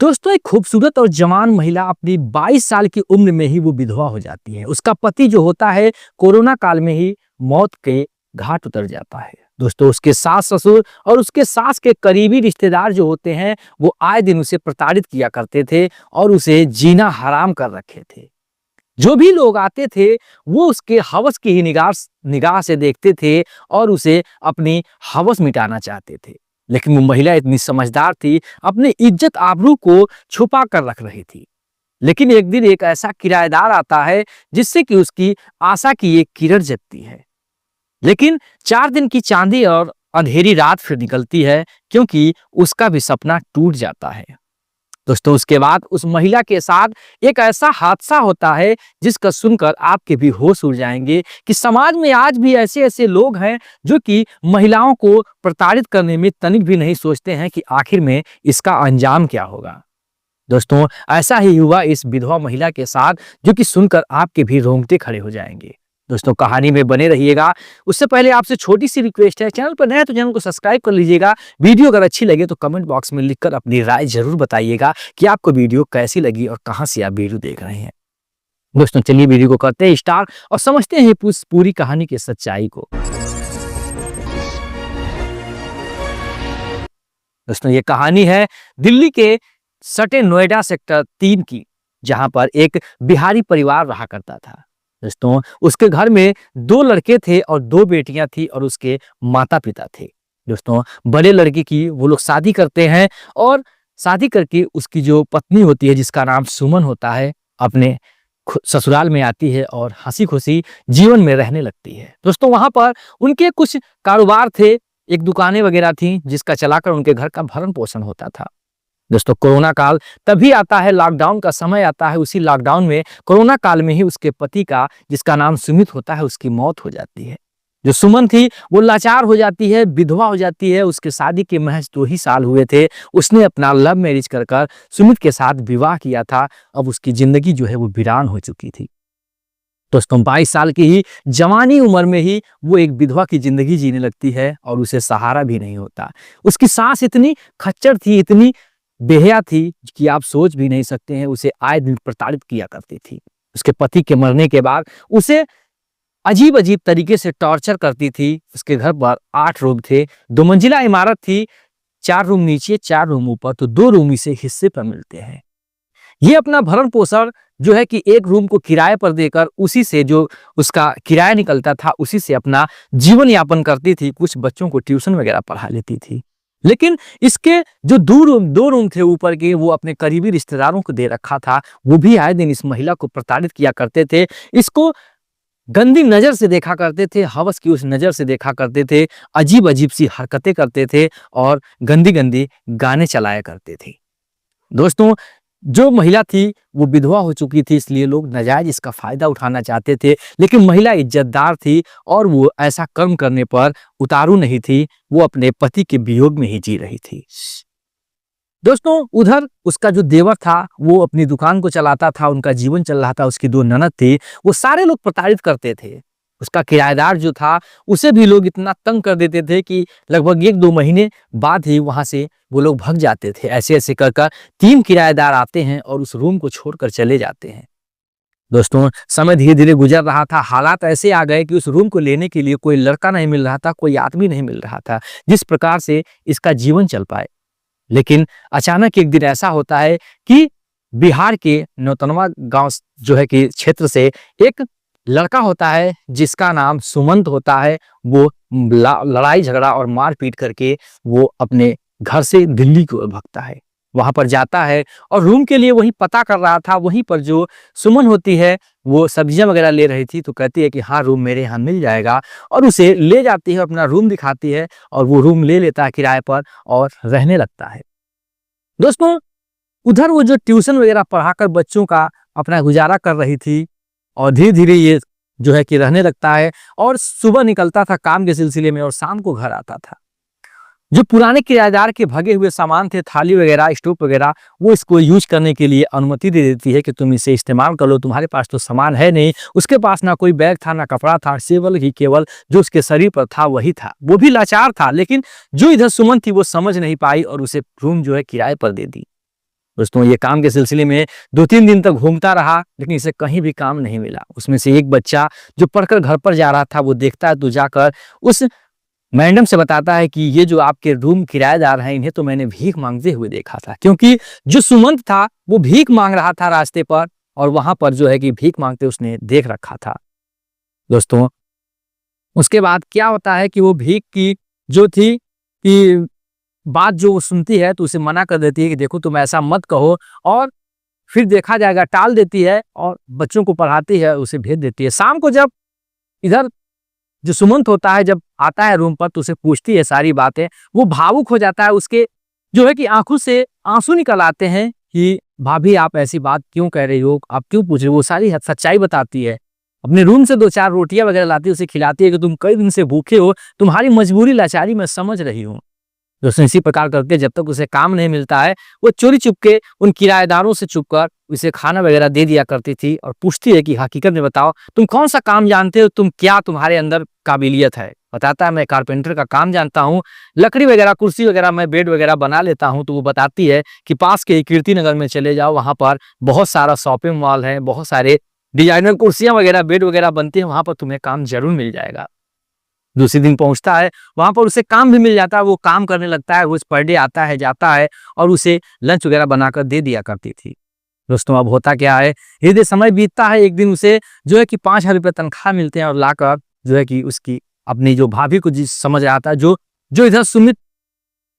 दोस्तों, एक खूबसूरत और जवान महिला अपनी 22 साल की उम्र में ही वो विधवा हो जाती है। उसका पति जो होता है कोरोना काल में ही मौत के घाट उतर जाता है। दोस्तों, उसके सास ससुर और उसके सास के करीबी रिश्तेदार जो होते हैं वो आए दिन उसे प्रताड़ित किया करते थे और उसे जीना हराम कर रखे थे। जो भी लोग आते थे वो उसके हवस की ही निगाह निगाह से देखते थे और उसे अपनी हवस मिटाना चाहते थे। लेकिन वो महिला इतनी समझदार थी, अपनी इज्जत आबरू को छुपा कर रख रही थी। लेकिन एक दिन एक ऐसा किराएदार आता है जिससे कि उसकी आशा की एक किरण जगती है। लेकिन 4 दिन की चांदी और अंधेरी रात फिर निकलती है, क्योंकि उसका भी सपना टूट जाता है। दोस्तों, उसके बाद उस महिला के साथ एक ऐसा हादसा होता है जिसका सुनकर आपके भी होश उड़ जाएंगे कि समाज में आज भी ऐसे ऐसे लोग हैं जो कि महिलाओं को प्रताड़ित करने में तनिक भी नहीं सोचते हैं कि आखिर में इसका अंजाम क्या होगा। दोस्तों, ऐसा ही हुआ इस विधवा महिला के साथ, जो कि सुनकर आपके भी रोंगटे खड़े हो जाएंगे। दोस्तों, कहानी में बने रहिएगा। उससे पहले आपसे छोटी सी रिक्वेस्ट है, चैनल पर नए हैं तो चैनल को सब्सक्राइब कर लीजिएगा। वीडियो अगर अच्छी लगे तो कमेंट बॉक्स में लिखकर अपनी राय जरूर बताइएगा कि आपको वीडियो कैसी लगी और कहां से आप वीडियो देख रहे हैं। दोस्तों, चलिए वीडियो को करते हैं स्टार्ट और समझते हैं पूरी कहानी की सच्चाई को। दोस्तों, ये कहानी है दिल्ली के सटे नोएडा सेक्टर 3 की, जहां पर एक बिहारी परिवार रहा करता था। दोस्तों, उसके घर में 2 लड़के थे और 2 बेटियां थी और उसके माता पिता थे। दोस्तों, बड़े लड़के की वो लोग शादी करते हैं और शादी करके उसकी जो पत्नी होती है, जिसका नाम सुमन होता है, अपने ससुराल में आती है और हंसी खुशी जीवन में रहने लगती है। दोस्तों, वहां पर उनके कुछ कारोबार थे, एक दुकानें वगैरह थी जिसका चलाकर उनके घर का भरण पोषण होता था। दोस्तों, कोरोना काल तभी आता है, लॉकडाउन का समय आता है। उसी लॉकडाउन में कोरोना काल में ही उसके पति का, जिसका नाम सुमित होता है, उसकी मौत हो जाती है। जो सुमन थी वो लाचार हो जाती है, विधवा हो जाती है। उसके शादी के महज 2 ही साल हुए थे। उसने अपना लव मैरिज कर सुमित के साथ विवाह किया था। अब उसकी जिंदगी जो है वो वीरान हो चुकी थी। दोस्तों, 22 साल की ही जवानी उम्र में ही वो एक विधवा की जिंदगी जीने लगती है और उसे सहारा भी नहीं होता। उसकी सास इतनी खच्चर थी, इतनी बेहया थी कि आप सोच भी नहीं सकते हैं। उसे आए दिन प्रताड़ित किया करती थी। उसके पति के मरने के बाद उसे अजीब अजीब तरीके से टॉर्चर करती थी। उसके घर पर 8 रूम थे, 2 मंजिला इमारत थी, 4 रूम नीचे 4 रूम ऊपर, तो 2 रूम इसे हिस्से पर मिलते हैं। ये अपना भरण पोषण जो है कि एक रूम को किराए पर देकर उसी से जो उसका किराया निकलता था उसी से अपना जीवन यापन करती थी। कुछ बच्चों को ट्यूशन वगैरह पढ़ा लेती थी। लेकिन इसके जो 2 रूम थे ऊपर के, वो अपने करीबी रिश्तेदारों को दे रखा था। वो भी आए दिन इस महिला को प्रताड़ित किया करते थे, इसको गंदी नजर से देखा करते थे, हवस की उस नजर से देखा करते थे, अजीब अजीब सी हरकतें करते थे और गंदी गंदी गाने चलाया करते थे। दोस्तों, जो महिला थी वो विधवा हो चुकी थी, इसलिए लोग नाजायज इसका फायदा उठाना चाहते थे। लेकिन महिला इज्जतदार थी और वो ऐसा कर्म करने पर उतारू नहीं थी। वो अपने पति के वियोग में ही जी रही थी। दोस्तों, उधर उसका जो देवर था वो अपनी दुकान को चलाता था, उनका जीवन चल रहा था। उसकी 2 ननद थी, वो सारे लोग प्रताड़ित करते थे। उसका किराएदार जो था उसे भी लोग इतना तंग कर देते थे कि लगभग 1-2 महीने बाद ही वहां से वो लोग भाग जाते थे। ऐसे ऐसे कर 3 किराएदार आते हैं और उस रूम को छोड़कर चले जाते हैं। दोस्तों, समय धीरे धीरे गुजर रहा था। हालात ऐसे आ गए कि उस रूम को लेने के लिए कोई लड़का नहीं मिल रहा था, कोई आदमी नहीं मिल रहा था जिस प्रकार से इसका जीवन चल पाए। लेकिन अचानक एक दिन ऐसा होता है कि बिहार के नौतनवा गांव जो है कि क्षेत्र से एक लड़का होता है जिसका नाम सुमंत होता है। वो लड़ाई झगड़ा और मारपीट करके वो अपने घर से दिल्ली को भागता है। वहां पर जाता है और रूम के लिए वहीं पता कर रहा था। वहीं पर जो सुमन होती है वो सब्जियां वगैरह ले रही थी, तो कहती है कि हाँ, रूम मेरे यहाँ मिल जाएगा, और उसे ले जाती है, अपना रूम दिखाती है और वो रूम ले लेता है किराए पर और रहने लगता है। दोस्तों, उधर वो जो ट्यूशन वगैरह पढ़ाकर बच्चों का अपना गुजारा कर रही थी और धीरे धीरे ये जो है कि रहने लगता है और सुबह निकलता था काम के सिलसिले में और शाम को घर आता था। जो पुराने किराएदार के भगे हुए सामान थे, थाली वगैरह, स्टोव वगैरह, वो इसको यूज करने के लिए अनुमति दे देती है कि तुम इसे इस्तेमाल कर लो, तुम्हारे पास तो सामान है नहीं। उसके पास ना कोई बैग था, ना कपड़ा था, केवल जो उसके शरीर पर था वही था। वो भी लाचार था, लेकिन जो इधर सुमन थी वो समझ नहीं पाई और उसे रूम जो है किराए पर दे दी। दोस्तों ये काम के सिलसिले में 2-3 दिन तक घूमता रहा, लेकिन इसे कहीं भी काम नहीं मिला। उसमें से एक बच्चा जो पढ़कर घर पर जा रहा था, वो देखता है तो जाकर उस मैडम से बताता है कि ये जो आपके रूम किराएदार हैं, इन्हें तो मैंने भीख मांगते हुए देखा था। क्योंकि जो सुमंत था वो भीख मांग रहा था रास्ते पर, और वहां पर जो है कि भीख मांगते उसने देख रखा था। दोस्तों उसके बाद क्या होता है कि वो भीख की जो थी कि बात जो वो सुनती है तो उसे मना कर देती है कि देखो तुम ऐसा मत कहो, और फिर देखा जाएगा, टाल देती है और बच्चों को पढ़ाती है, उसे भेज देती है। शाम को जब इधर जो सुमंत होता है जब आता है रूम पर तो उसे पूछती है सारी बातें। वो भावुक हो जाता है, उसके जो है कि आंखों से आंसू निकल आते हैं कि भाभी आप ऐसी बात क्यों कह रही हो, आप क्यों पूछ रही हो। वो सारी सच्चाई बताती है, अपने रूम से 2-4 रोटियां वगैरह लाती है, उसे खिलाती है कि तुम कई दिन से भूखे हो, तुम्हारी मजबूरी लाचारी मैं समझ रही हूँ। दोस्तों इसी प्रकार करके जब तक उसे काम नहीं मिलता है, वो चोरी चुपके उन किराएदारों से छुपकर उसे खाना वगैरह दे दिया करती थी, और पूछती है कि हकीकत में बताओ तुम कौन सा काम जानते हो, तुम क्या तुम्हारे अंदर काबिलियत है। बताता है मैं कारपेंटर का काम जानता हूँ, लकड़ी वगैरह कुर्सी वगैरह मैं बेड वगैरह बना लेता हूँ। तो वो बताती है कि पास के कीर्ति नगर में चले जाओ, वहां पर बहुत सारा शॉपिंग मॉल है, बहुत सारे डिजाइनर कुर्सियां वगैरह बेड वगैरह बनती है, वहां पर तुम्हें काम जरूर मिल जाएगा। दूसरे दिन पहुंचता है, वहां पर उसे काम भी मिल जाता है, वो काम करने लगता है, रोज पर डे आता है जाता है, और उसे लंच वगैरह बनाकर दे दिया करती थी। दोस्तों अब होता क्या है, धीरे समय बीतता है, एक दिन उसे जो है कि 5,000 रुपये तनख्वाह मिलते हैं, और लाकर जो है कि उसकी अपनी जो भाभी को जिस समझ रहा था, जो जो इधर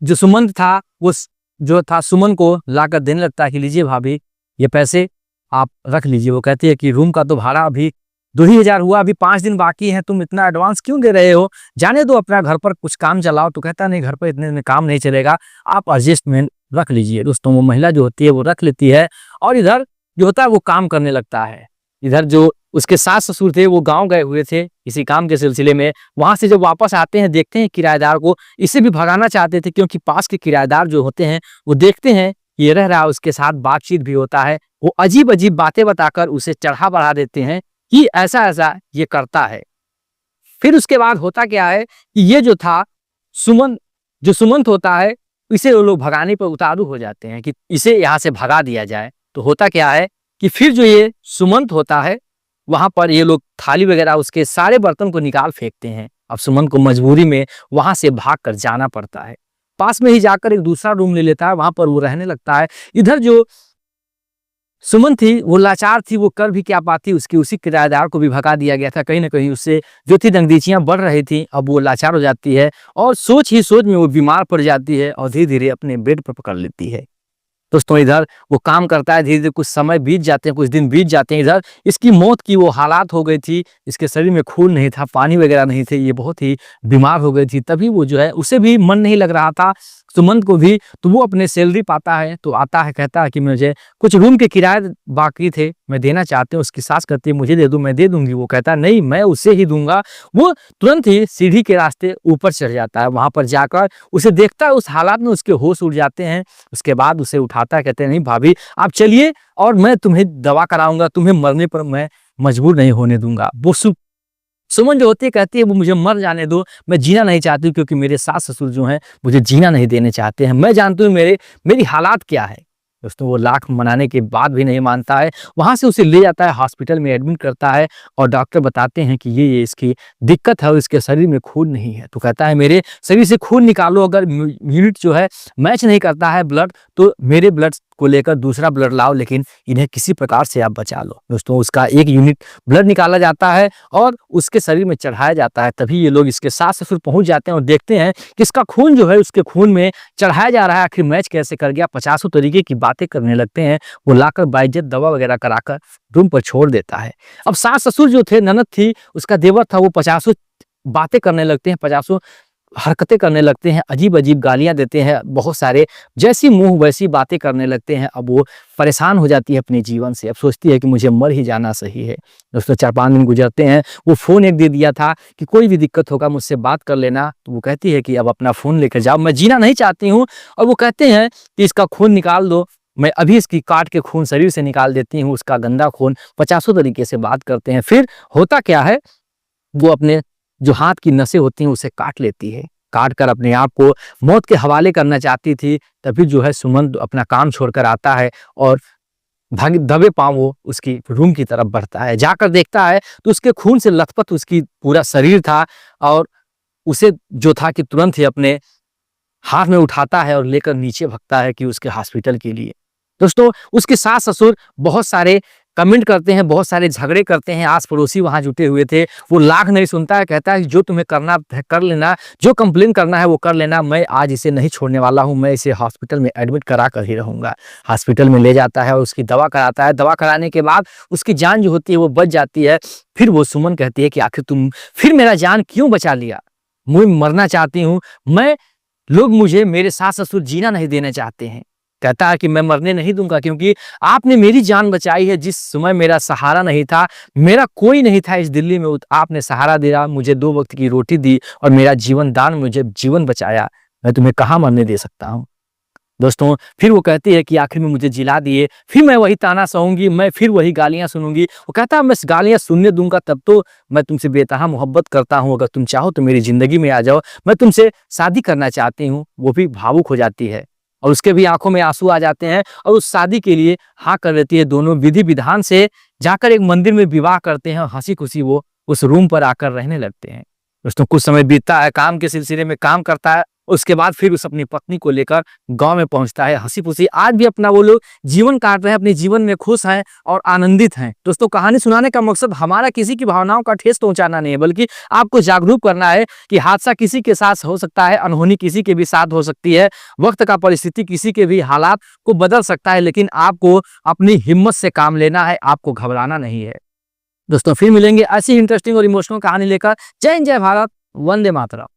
जो सुमंत था वो जो था सुमन को लाकर देने लगता है कि लीजिए भाभी ये पैसे आप रख लीजिए। वो कहती है कि रूम का तो भाड़ा अभी 2,000 हुआ, अभी 5 दिन बाकी हैं, तुम इतना एडवांस क्यों दे रहे हो, जाने दो अपना घर पर कुछ काम चलाओ। तो कहता नहीं घर पर इतने में काम नहीं चलेगा, आप एडजस्टमेंट रख लीजिए। दोस्तों वो महिला जो होती है वो रख लेती है, और इधर जो होता है वो काम करने लगता है। इधर जो उसके सास ससुर थे वो गांव गए हुए थे इसी काम के सिलसिले में, वहां से जब वापस आते हैं देखते हैं किराएदार को, इसे भी भगाना चाहते थे क्योंकि पास के किराएदार जो होते हैं वो देखते हैं ये रह रहा है, उसके साथ बातचीत भी होता है, वो अजीब अजीब बातें बताकर उसे चढ़ा बढ़ा देते हैं कि ऐसा ऐसा ये करता है। फिर उसके बाद होता क्या है कि ये जो था सुमंत होता है, इसे वो लोग भगाने पर उतारू हो जाते हैं कि इसे यहाँ से भगा दिया जाए। तो होता क्या है कि फिर जो ये सुमंत होता है वहां पर ये लोग थाली वगैरह उसके सारे बर्तन को निकाल फेंकते हैं। अब सुमंत को मजबूरी में वहां से भाग कर जाना पड़ता है, पास में ही जाकर एक दूसरा रूम ले लेता है, वहां पर वो रहने लगता है। इधर जो सुमन थी वो लाचार थी, वो कर भी क्या पाती, उसकी उसी किराएदार को भी भगा दिया गया था। कहीं ना कहीं उससे जो थी नजदीकियां बढ़ रही थी, अब वो लाचार हो जाती है और सोच ही सोच में वो बीमार पड़ जाती है और धीरे धीरे अपने बेड पर पकड़ लेती है। दोस्तों इधर वो काम करता है, धीरे धीरे कुछ समय बीत जाते हैं, कुछ दिन बीत जाते हैं। इधर इसकी मौत की वो हालात हो गई थी, इसके शरीर में खून नहीं था, पानी वगैरह नहीं थे, ये बहुत ही बीमार हो गई थी। तभी वो जो है उसे भी मन नहीं लग रहा था, सुमंत को भी। तो वो अपने सैलरी पाता है तो आता है, कहता है कि मुझे कुछ रूम के किराए बाकी थे, मैं देना चाहते हूँ। उसकी सास कहती है मुझे दे दूं, मैं दे दूंगी। वो कहता है नहीं, मैं उसे ही दूंगा। वो तुरंत ही सीढ़ी के रास्ते ऊपर चढ़ जाता है, वहां पर जाकर उसे देखता है, उस हालात में उसके होश उड़ जाते हैं। उसके बाद उसे उठाता है, कहते हैं नहीं भाभी आप चलिए और मैं तुम्हें दवा कराऊंगा, तुम्हें मरने पर मैं मजबूर नहीं होने दूंगा। वो सुमन जो होती है कहती है वो मुझे मर जाने दो, मैं जीना नहीं चाहती हूँ, क्योंकि मेरे सास ससुर जो हैं मुझे जीना नहीं देने चाहते हैं। मैं जानती हूँ मेरी हालात क्या है। दोस्तों वो लाख मनाने के बाद भी नहीं मानता है, वहां से उसे ले जाता है, हॉस्पिटल में एडमिट करता है और डॉक्टर बताते हैं कि ये इसकी दिक्कत है और इसके शरीर में खून नहीं है। तो कहता है मेरे शरीर से खून निकालो, अगर यूनिट जो है मैच नहीं करता है ब्लड, तो मेरे ब्लड को लेकर दूसरा ब्लड लाओ, लेकिन इन्हें किसी प्रकार से आप बचा लो। दोस्तों उसका एक यूनिट ब्लड निकाला जाता है और उसके शरीर में चढ़ाया जाता है। तभी ये लोग इसके सास ससुर पहुंच जाते हैं और देखते हैं कि इसका खून जो है उसके खून में चढ़ाया जा रहा है। आखिर मैच कैसे कर गया, 50 तरीके की बातें करने लगते हैं। वो लाकर बाइज्जत दवा वगैरह कराकर रूम पर छोड़ देता है। अब सास ससुर जो थे, ननद थी, उसका देवर था, वो 50 बातें करने लगते हैं, 50 हरकतें करने लगते हैं, अजीब अजीब गालियां देते हैं, बहुत सारे जैसी मुंह वैसी बातें करने लगते हैं। अब वो परेशान हो जाती है अपने जीवन से, अब सोचती है कि मुझे मर ही जाना सही है। दोस्तों 4-5 दिन गुजरते हैं, वो फोन एक दे दिया था कि कोई भी दिक्कत होगा मुझसे बात कर लेना। तो वो कहती है कि अब अपना फोन लेकर जाओ, मैं जीना नहीं चाहती हूँ। और वो कहते हैं कि इसका खून निकाल दो, मैं अभी इसकी काट के खून शरीर से निकाल देती हूँ, उसका गंदा खून। 50 तरीके से बात करते हैं। फिर होता क्या है, वो अपने जो हाथ की नसें होती हैं उसे काट लेती है। काट कर अपने आप को मौत के हवाले करना चाहती थी। तभी जो है सुमन अपना काम छोड़कर आता है और दबे पांव वो उसकी रूम की तरफ बढ़ता है। जाकर देखता है तो उसके खून से लथपथ उसकी पूरा शरीर था और उसे जो था कि तुरंत ही अपने हाथ में उठाता है और लेकर नीचे भागता है कि उसके हॉस्पिटल के लिए। दोस्तों, उसके सास ससुर बहुत सारे कमेंट करते हैं, बहुत सारे झगड़े करते हैं, आस पड़ोसी वहां जुटे हुए थे। वो लाख नहीं सुनता है, कहता है कि जो तुम्हें करना है कर लेना, जो कंप्लेन करना है वो कर लेना, मैं आज इसे नहीं छोड़ने वाला हूं, मैं इसे हॉस्पिटल में एडमिट करा कर ही रहूंगा। हॉस्पिटल में ले जाता है और उसकी दवा कराता है। दवा कराने के बाद उसकी जान जो होती है वो बच जाती है। फिर वो सुमन कहती है कि आखिर तुम फिर मेरा जान क्यों बचा लिया? मैं मरना चाहती हूँ, लोग मुझे, मेरे सास ससुर जीना नहीं देना चाहते हैं। कहता है कि मैं मरने नहीं दूंगा, क्योंकि आपने मेरी जान बचाई है। जिस समय मेरा सहारा नहीं था, मेरा कोई नहीं था इस दिल्ली में, आपने सहारा दिया, मुझे 2 वक्त की रोटी दी और मेरा जीवन दान, मुझे जीवन बचाया। मैं तुम्हें कहाँ मरने दे सकता हूँ? दोस्तों, फिर वो कहती है कि आखिर में मुझे जिला दिए, फिर मैं वही ताना सहूंगी, मैं फिर वही गालियां सुनूंगी। वो कहता है मैं गालियां सुनने दूंगा तब तो मैं तुमसे बेतहा मोहब्बत करता हूं, अगर तुम चाहो तो मेरी जिंदगी में आ जाओ, मैं तुमसे शादी करना चाहती हूँ। वो भी भावुक हो जाती है और उसके भी आंखों में आंसू आ जाते हैं और उस शादी के लिए हाँ कर देती है। दोनों विधि विधान से जाकर एक मंदिर में विवाह करते हैं और हंसी खुशी वो उस रूम पर आकर रहने लगते हैं। दोस्तों, कुछ समय बीतता है, काम के सिलसिले में काम करता है। उसके बाद फिर उस अपनी पत्नी को लेकर गांव में पहुंचता है। हंसी खुशी आज भी अपना वो लोग जीवन काट रहे हैं, अपने जीवन में खुश हैं और आनंदित हैं। दोस्तों, कहानी सुनाने का मकसद हमारा किसी की भावनाओं का ठेस पहुंचाना नहीं है, बल्कि आपको जागरूक करना है कि हादसा किसी के साथ हो सकता है, अनहोनी किसी के भी साथ हो सकती है, वक्त का परिस्थिति किसी के भी हालात को बदल सकता है, लेकिन आपको अपनी हिम्मत से काम लेना है, आपको घबराना नहीं है। दोस्तों, फिर मिलेंगे ऐसी इंटरेस्टिंग और इमोशनल कहानी लेकर। जय हिंद, जय भारत, वंदे मातरम।